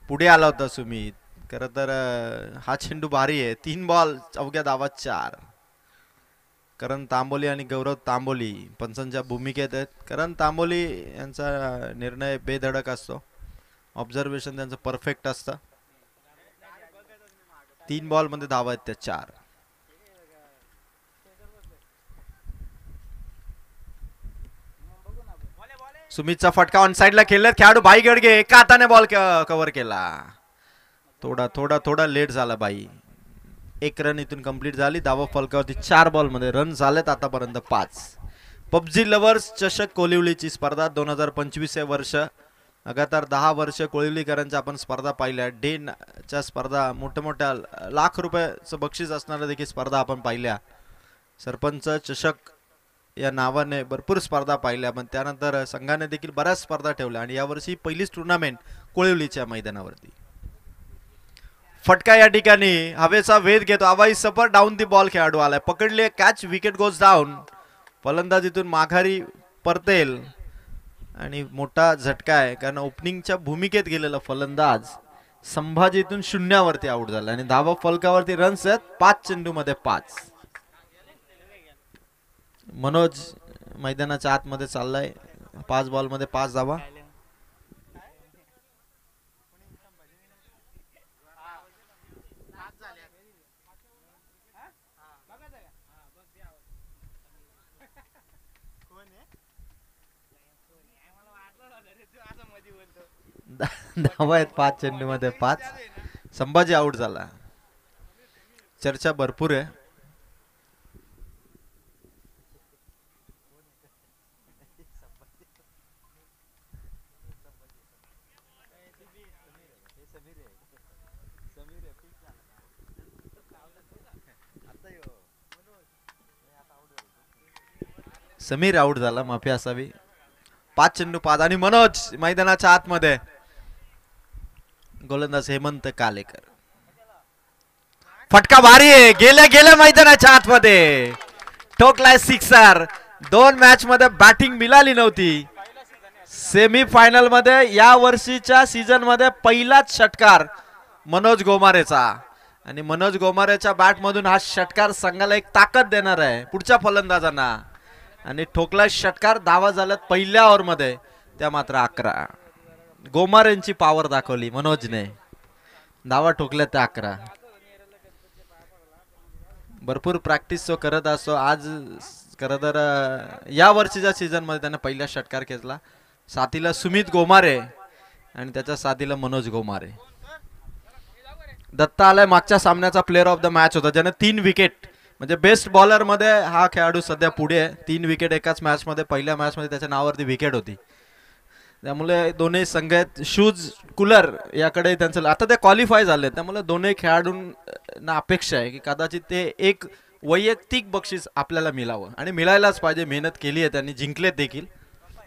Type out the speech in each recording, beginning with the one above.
पुढे आला होता सुमित. खरं तर हा चेंडू भारी आहे. 3 बॉल अवघ्या धावात 4. करण तांबोली आणि गौरव तांबोली पंचांच्या भूमिकेत आहेत. करण तांबोली यांचा निर्णय बेधडक असतो. ऑब्झर्वेशन त्यांचं परफेक्ट असतं. 3 बॉल मध्ये धावा आहेत त्या 4. सुमितचा फटका ऑन साइडला खेळला. खेळाडू भाई गडगे एका हाताने बॉल कव्हर केला. थोडा थोडा थोडा लेट झाला भाई. 1 रन इथून कंप्लीट झाली. धावा फलकावरती 4 बॉल मध्ये. रन झालेत आतापर्यंत 5. पबजी लवर्स चषक कोलिवलीची स्पर्धा 2025 हे वर्ष. लगातार 10 वर्ष कोळिवलीकरांच्या आपण स्पर्धा पाहिल्या. च्या स्पर्धा मोठ्या लाख रुपयाचं बक्षीस असणाऱ्या देखील स्पर्धा आपण पाहिल्या. सरपंच चषक या नावाने भरपूर स्पर्धा पाहिल्या. पण त्यानंतर संघाने देखील बऱ्याच स्पर्धा ठेवल्या आणि यावर्षी पहिलीच टुर्नामेंट कोळिवलीच्या मैदानावरती. फटका या ठिकाणी हवेचा वेध घेतो. अवाई सफर डाऊन दी बॉल खेळाडू आलाय. पकडले कॅच. Wicket goes down. फलंदाज इथून माघारी परतेल आणि मोठा झटका आहे कारण ओपनिंगच्या भूमिकेत गेलेला फलंदाज संभाजी इथून 0वरती आउट झाला आणि धावा फलकावरती रन्स आहेत 5 चेंडूमध्ये 5. मनोज मैदानाच्या आतमध्ये चाललाय. 5 बॉलमध्ये 5 धावा. धावा आहेत 5 चेंडूमध्ये 5. संभाजी आउट झाला. चर्चा भरपूर आहे. समीर आउट झाला. माफी असावी. 5 चेंडू 5 आणि मनोज मैदानाच्या आतमध्ये. गोलंदाज हेमंत कालेकर. फटका भारी आहे. गेल्या मैदानाच्या आतमध्ये ठोकलाय सिक्सर. 2 मॅच मध्ये बॅटिंग मिळाली नव्हती. सेमी फायनल मध्ये या वर्षीच्या सीझन मध्ये पहिलाच षटकार मनोज गोमारेचा आणि मनोज गोमारेच्या बॅट मधून हा षटकार संघाला एक ताकद देणार आहे पुढच्या फलंदाजांना. आणि ठोकला षटकार. धावा झाल्यात पहिल्या ओव्हर मध्ये त्या मात्र 11. गोमारेंची पॉवर दाखवली मनोजने. धावा ठोकल्या त्या 11. भरपूर प्रॅक्टिस तो करत असतो. आज खरं तर या वर्षीच्या सीझन मध्ये त्याने पहिला षटकार घेतला. साथीला सुमित गोमारे आणि त्याच्या साथीला मनोज गोमारे. दत्ता आलाय. मागच्या सामन्याचा प्लेअर ऑफ द मॅच होता ज्याने 3 विकेट म्हणजे बेस्ट बॉलर मध्ये हा खेळाडू सध्या पुढे आहे. 3 विकेट एकाच मॅच मध्ये. पहिल्या मॅच मध्ये त्याच्या नावावरती विकेट होती. त्यामुळे दोन्ही संघ आहेत. शूज कूलर याकडे त्यांचं आता ते क्वालिफाय झाले. त्यामुळे दोन्ही खेळाडूंना अपेक्षा आहे की कदाचित ते एक वैयक्तिक बक्षीस आपल्याला मिळावं आणि मिळायलाच पाहिजे. मेहनत केली आहे त्यांनी. जिंकलेत देखील.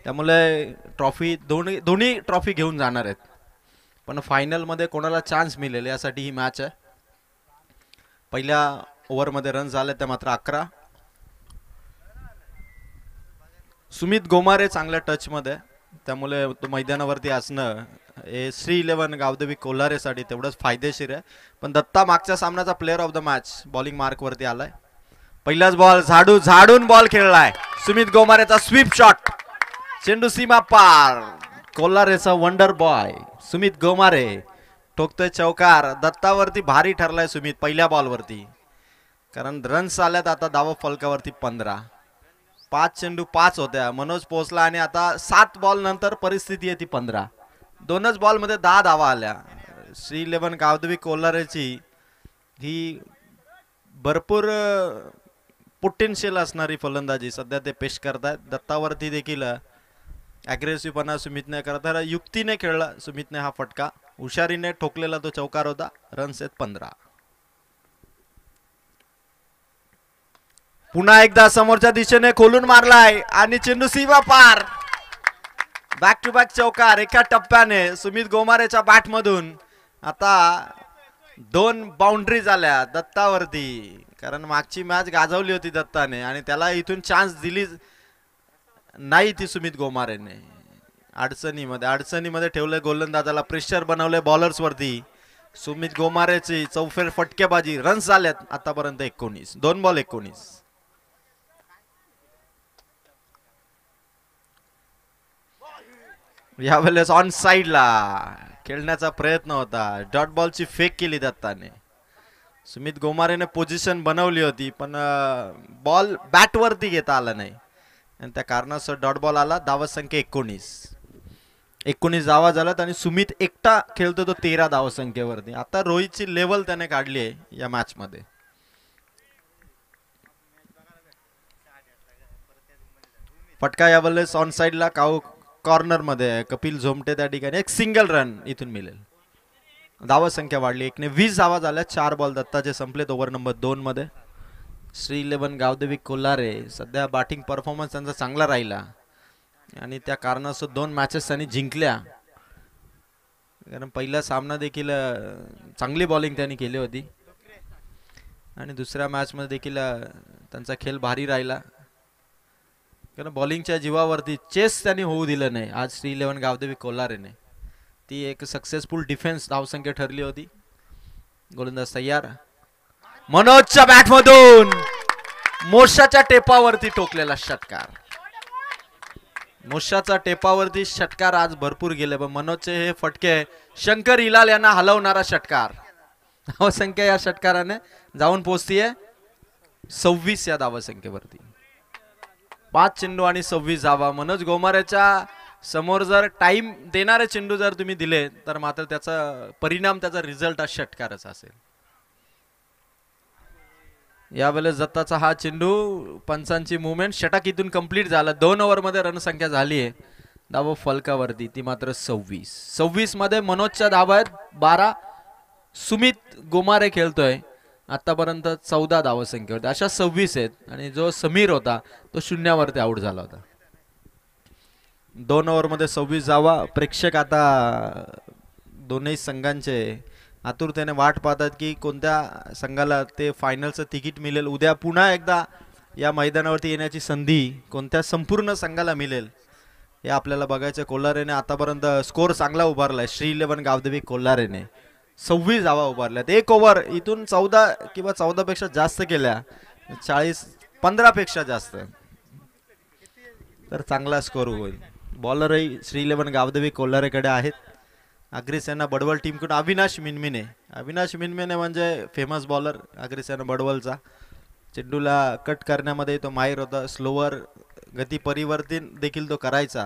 त्यामुळे ट्रॉफी दोन्ही ट्रॉफी घेऊन जाणार आहेत. पण फायनल मध्ये कोणाला चान्स मिळेल यासाठी ही मॅच आहे. पहिल्या ओव्हर मध्ये रन झाले त्या मात्र 11. सुमित गोमारे चांगल्या टच मध्ये. त्यामुळे तो मैदानावरती असणं हे श्री 11 गावदेवी कोल्हारेसाठी तेवढंच फायदेशीर आहे. पण दत्ता मागच्या सामन्याचा player of the match bowling mark वरती आलाय. पहिलाच बॉल झाडून बॉल खेळलाय. सुमित गोमारेचा स्वीप शॉट. चेंडू सीमा पार. कोल्हारेचा वंडर बॉय सुमित गोमारे ठोकतोय चौकार. दत्तावरती भारी ठरलाय सुमित पहिल्या बॉलवरती कारण रन्स आल्यात आता धावा फलकावरती 15. 5 चेंडू 5 होत्या. मनोज पोहोचला आणि आता 7 बॉल नंतर परिस्थिती आहे ती 15. 2च बॉल मध्ये 10 धावा आल्या. श्री 11 गावदेवी कोल्हारेची ही भरपूर पोटेन्शियल असणारी फलंदाजी सध्या ते पेश करतायत. दत्तावरती देखील अग्रेसिव्हपणा सुमितने करत युक्तीने खेळला सुमितने. हा फटका हुशारीने ठोकलेला तो चौकार होता. रन्स आहेत 15. पुन्हा एकदा समोरच्या दिशेने खोलून मारलाय आणि चेंडू सीमा पार. बॅक टू बॅक चौकार एका टप्प्याने सुमित गोमारेच्या बॅट मधून. आता 2 बाउंड्री झाल्या दत्तावरती कारण मागची मॅच गाजवली होती दत्ताने आणि त्याला इथून चान्स दिली नाही ती सुमित गोमारेने. अडचणीमध्ये ठेवलंय गोलंदाजाला, प्रेशर बनवलंय बॉलर्स वरती. सुमित गोमारेची चौफेर फटकेबाजी, रन्स झाल्यात आतापर्यंत 19, 2 बॉल 19. यावेळेस ऑन साइडला खेळण्याचा प्रयत्न होता, डॉट बॉलची फेक केली दत्ताने. सुमित गोमारेने पोझिशन बनवली होती पण बॉल बॅट वरती घेता आला नाही आणि त्या कारणास्तव डॉट बॉल आला. धावा संख्या 19 धावा झाल्यात आणि सुमित एकटा खेळतो तो 13 धावा संख्येवरती. आता रोहितची लेवल त्याने काढली आहे या मॅच मध्ये. फटका यावेळेस ऑन साइडला कॉर्नर मध्ये कपिल झोमटे त्या ठिकाणी. एक सिंगल रन इथून मिळेल. धावा संख्या वाढली, 20 धावा झाल्या. 4 बॉल दत्ताचे संपलेत ओव्हर नंबर 2 मध्ये. श्री 11 गावदेवी कोल्हारे सध्या बॅटिंग परफॉर्मन्स त्यांचा चांगला राहिला आणि त्या कारणास्तव 2 मॅचेस त्यांनी जिंकल्या. कारण पहिला सामना देखील चांगली बॉलिंग त्यांनी केली होती आणि दुसऱ्या मॅच मध्ये देखील त्यांचा खेळ भारी राहिला. कारण बॉलिंगच्या जीवावरती चेस त्यांनी होऊ दिलं नाही आज श्री 11 गावदेवी कोल्हारेने. ती एक सक्सेसफुल डिफेन्स धावसंख्या ठरली होती. गोलंदाज तयार. मनोजच्या बॅटमधून मोशाच्या टेपावरती टोकलेला षटकार. मोशाचा टेपावरती षटकार आज भरपूर गेले पण मनोजचे हे फटके शंकर हिलाल यांना हलवणारा षटकार. धावसंख्या या षटकाराने जाऊन पोहोचतीये 26 या धावसंख्येवरती. 5 चेंडू आणि 26 धावा. मनोज गोमारेच्या समोर जर टाइम देणारे चेंडू जर तुम्ही दिले तर मात्र त्याचा परिणाम, त्याचा रिझल्ट हा षटकारच असेल. यावेळेस दत्ताचा हा चेंडू, पंचांची मुवमेंट, षटक इथून कंप्लीट झाला. 2 ओव्हर मध्ये रणसंख्या झाली आहे धावा फलकावरती, ती मात्र 26 मध्ये मनोजच्या धावा आहेत 12. सुमित गोमारे खेळतोय आतापर्यंत 14 धावा संख्येवरती, अशा 26 आहेत आणि जो समीर होता तो शून्यावरती आउट झाला होता. 2 ओव्हर मध्ये 26 धावा. प्रेक्षक आता दोन्ही संघांचे आतुरतेने वाट पाहतात की कोणत्या संघाला ते फायनलचं तिकीट मिळेल. उद्या पुन्हा एकदा या मैदानावरती येण्याची संधी कोणत्या संपूर्ण संघाला मिळेल हे आपल्याला बघायचं. कोल्हारेने आतापर्यंत स्कोर चांगला उभारलाय. श्री 11 गावदेवी कोल्हारेने 26 धावा उभारल्यात. 1 ओव्हर इथून 14 किंवा 14 पेक्षा जास्त केल्या, 15 पेक्षा जास्त, तर चांगला स्कोर होईल. बॉलरही श्री 11 गावदेवी कोल्हारेकडे आहेत. अग्रिसेना बडवल टीमकडून अविनाश मिनमिने म्हणजे फेमस बॉलर अग्रिसेना बडवलचा. चेंडूला कट करण्यामध्ये तो माहिर होता. स्लोवर गती परिवर्तन देखील तो करायचा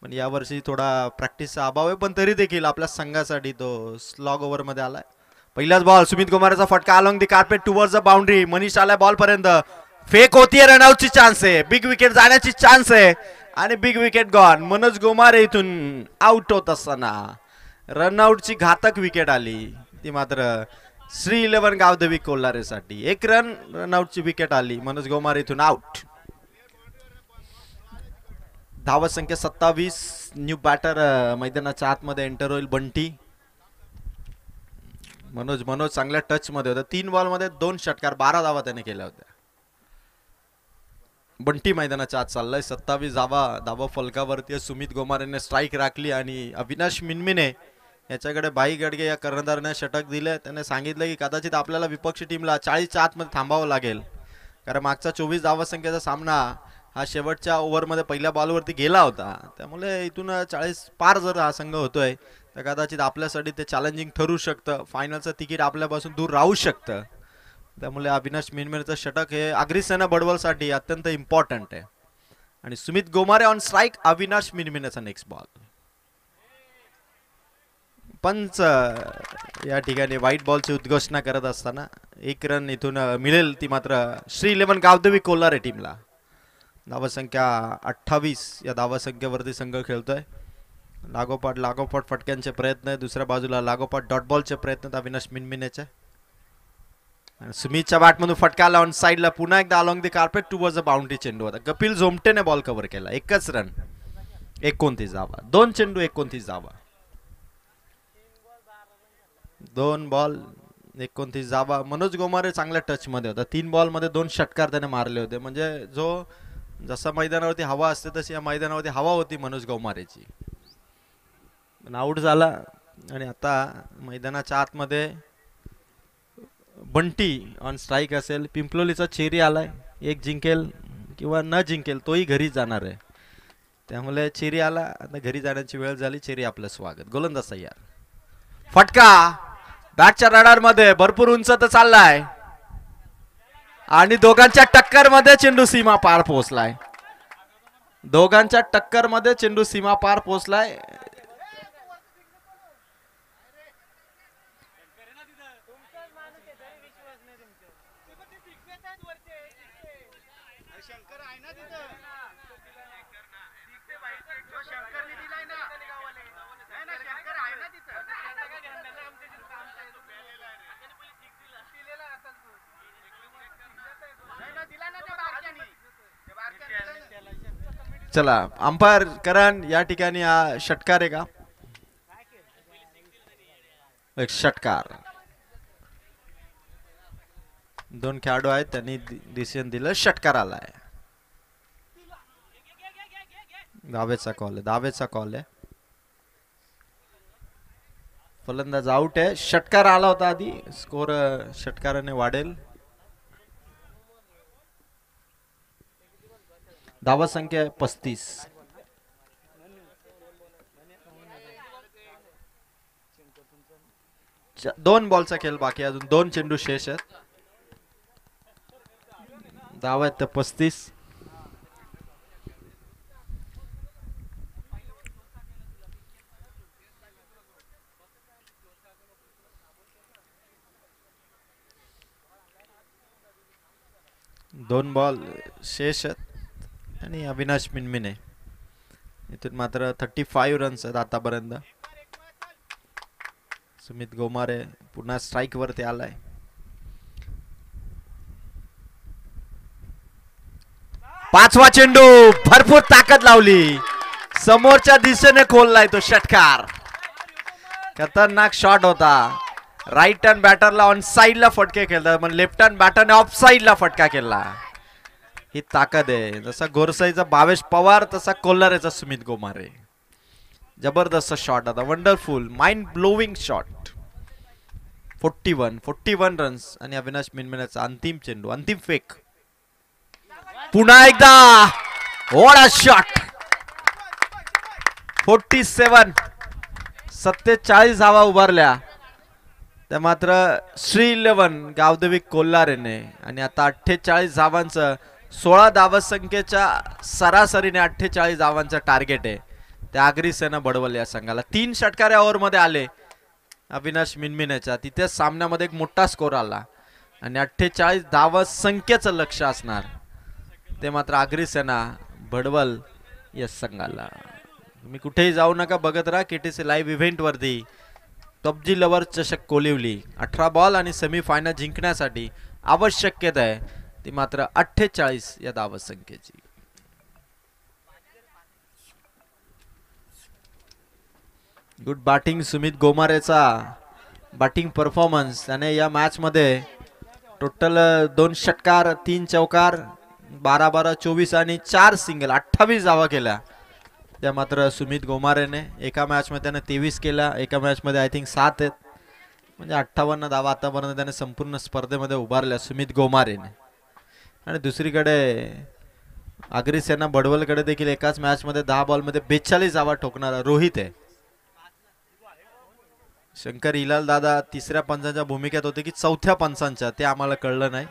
पण यावर्षी थोडा प्रॅक्टिसचा अभाव आहे पण तरी देखील आपल्या संघासाठी तो स्लॉग ओव्हर मध्ये आलाय. पहिलाच बॉल सुमित गोमारेचा फटका along the carpet towards the boundary. Manish आलाय बॉल पर्यंत. फेक होतीये, रनआउटची चान्स आहे, बिग विकेट जाण्याची चान्स आहे आणि big wicket gone. Manoj Gomare इथून आउट होत असताना रनआउटची घातक विकेट आली, ती मात्र श्री 11 गावदेवी कोल्हारेसाठी. 1 रन, रनआउटची विकेट आली. मनोज गोमारे इथून आउट. धावा संख्या 27. न्यू बॅटर मैदानाच्या आतमध्ये एंटर होईल बंटी. मनोज चांगल्या टच मध्ये होता. 3 बॉल मध्ये 2 षटकार, 12 धावा त्याने केल्या होत्या. बंटी मैदानाच्या आत चाललाय. 27 धावा फलकावरती. सुमित गोमारेने स्ट्राईक राखली आणि अविनाश मिनमिने याच्याकडे बाई गडगे या कर्णधाराने षटक दिले. त्याने सांगितलं की कदाचित आपल्याला विपक्षी टीमला 40च्या आतमध्ये थांबावं लागेल कारण मागचा 24 धावा संख्येचा सामना हा शेवटच्या ओव्हरमध्ये पहिल्या बॉलवरती गेला होता. त्यामुळे इथून 40 पार जर हा संघ होतोय तर कदाचित आपल्यासाठी ते चॅलेंजिंग ठरू शकतं. फायनलचं तिकीट आपल्यापासून दूर राहू शकतं. त्यामुळे अविनाश मिनमिनेचं षटक हे अग्रिसेना बडवलसाठी अत्यंत इम्पॉर्टंट आहे. आणि सुमित गोमारे ऑन स्ट्राईक. अविनाश मिनमिनेचा नेक्स्ट बॉल. पंच या ठिकाणी व्हाईट बॉलची उद्घोषणा करत असताना 1 रन इथून मिळेल, ती मात्र श्री 11 गावदेवी कोल्हारे टीमला. धावा संख्या 28 या धावा संख्येवरती संघ खेळतोय. लागोपाठ फटक्यांचे प्रयत्न आहे. दुसऱ्या बाजूला लागोपाठ डॉट बॉलचे प्रयत्न अविनाश मिनमिनेचे. सुमितच्या बॅटमधून फटका लावून साईडला पुन्हा एकदा along the carpet towards the boundary चेंडू होता. कपिल झोमटेने बॉल कव्हर केला. 1च रन, 29 धावा. 2 चेंडू 29 धावा. 2 बॉल 29 धावा. मनोज गोमारे चांगल्या टच मध्ये होता. 3 बॉल मध्ये 2 षटकार त्याने मारले होते. म्हणजे जसा मैदानावरती हवा असते तशी या मैदानावरती हवा होती मनोज गोमारेची. आउट झाला. आणि आता मैदानाच्या आतमध्ये बंटी ऑन स्ट्राईक असेल. पिंपलोलीचा चेरी आलाय. एक जिंकेल किंवा न जिंकेल तोही घरी जाणार आहे. त्यामुळे चेरी आला. आता घरी जाण्याची वेळ झाली. चेरी आपलं स्वागत. गोलंदाज तयार. फटका बॅटच्या रडार मध्ये भरपूर उंच तर चाललाय आणि दोघांच्या टक्कर मध्ये चेंडू सीमा पार पोहोचलाय. दोघांच्या टक्कर मध्ये चेंडू सीमा पार पोहोचलाय. चला अंपायर करण या ठिकाणी हा षटकार आहे का? एक षटकार. दोन खेळाडू आहेत त्यांनी डिसिजन दिलं. षटकार आलाय. दावेचा कॉल आहे. दावेचा कॉल आहे. फलंदाज आउट आहे. षटकार आला होता आधी. स्कोर षटकाराने वाढेल. धावा संख्या 35. दोन बॉलचा खेळ बाकी. अजून 2 चेंडू शेष आहेत. धावा आहेत 35. दोन बॉल शेष आहेत. आणि अविनाश मिनमिने इथून मात्र 35 रन्स आहेत आतापर्यंत. सुमित गोमारे पुन्हा स्ट्राईक वरती आलाय. पाचवा चेंडू भरपूर ताकद लावली. समोरच्या दिशेने खोललाय तो षटकार. खतरनाक शॉट होता. राईट हँड बॅटरला ऑन साइडला फटके केला. पण लेफ्ट हँड बॅटरने ऑफ साइडला फटका केला. ही ताकद आहे. जसा गोरसाईचा भावेश पवार तसा कोल्हारेचा सुमित गोमारे. जबरदस्त शॉट आता. Wonderful mind blowing shot. 41 runs. आणि अविनाश मिनमिनेचा अंतिम चेंडू. अंतिम फेक. पुन्हा एकदा व्हाट अ शॉट. 47 47 धावा उभारल्या. त्या मात्र श्री 11 गावदेवी कोल्हारेने. आणि आता 48 धावांचं 16 धावसंख्येच्या सरासरीने 48 धावांचं टार्गेट आहे. त्या आगरीसेना बडवल या संघाला. 3 षटकार या ओव्हरमध्ये आले अविनाश मिनमिनेच्या. तिथे सामन्यामध्ये एक मोठा स्कोर आला. आणि 48 धावसंख्येचं लक्ष असणार ते मात्र आगरीसेना बडवल या संघाला. तुम्ही कुठेही जाऊ नका. बघत राहा केटीसी लाईव्ह इव्हेंट वरती. पबजी लवर चषक कोलिवली 18 बॉल आणि सेमीफायनल जिंकण्यासाठी आवश्यकता आहे ती मात्र 48 या धावसंख्येची. गुड बॅटिंग सुमित गोमारेचा. Batting performance. त्याने या मॅच मध्ये टोटल 2 षटकार 3 चौकार 12-12 24 आणि 4 सिंगल 28 धावा केल्या. त्या मात्र सुमित गोमारेने. एका मॅच मध्ये त्याने 23 केल्या. एका मॅच मध्ये आय थिंक 7 आहेत. म्हणजे 58 धावा आतापर्यंत त्याने संपूर्ण स्पर्धेमध्ये उभारल्या सुमित गोमारेने. आणि दुसरीकडे आगरीसेना बडवलकडे देखील एकाच मॅच मध्ये 10 बॉल मध्ये 42 धावा ठोकणारा रोहित आहे. शंकर हिलाल दादा तिसऱ्या पंचांच्या भूमिकेत होते की चौथ्या पंचांच्या ते आम्हाला कळलं नाही.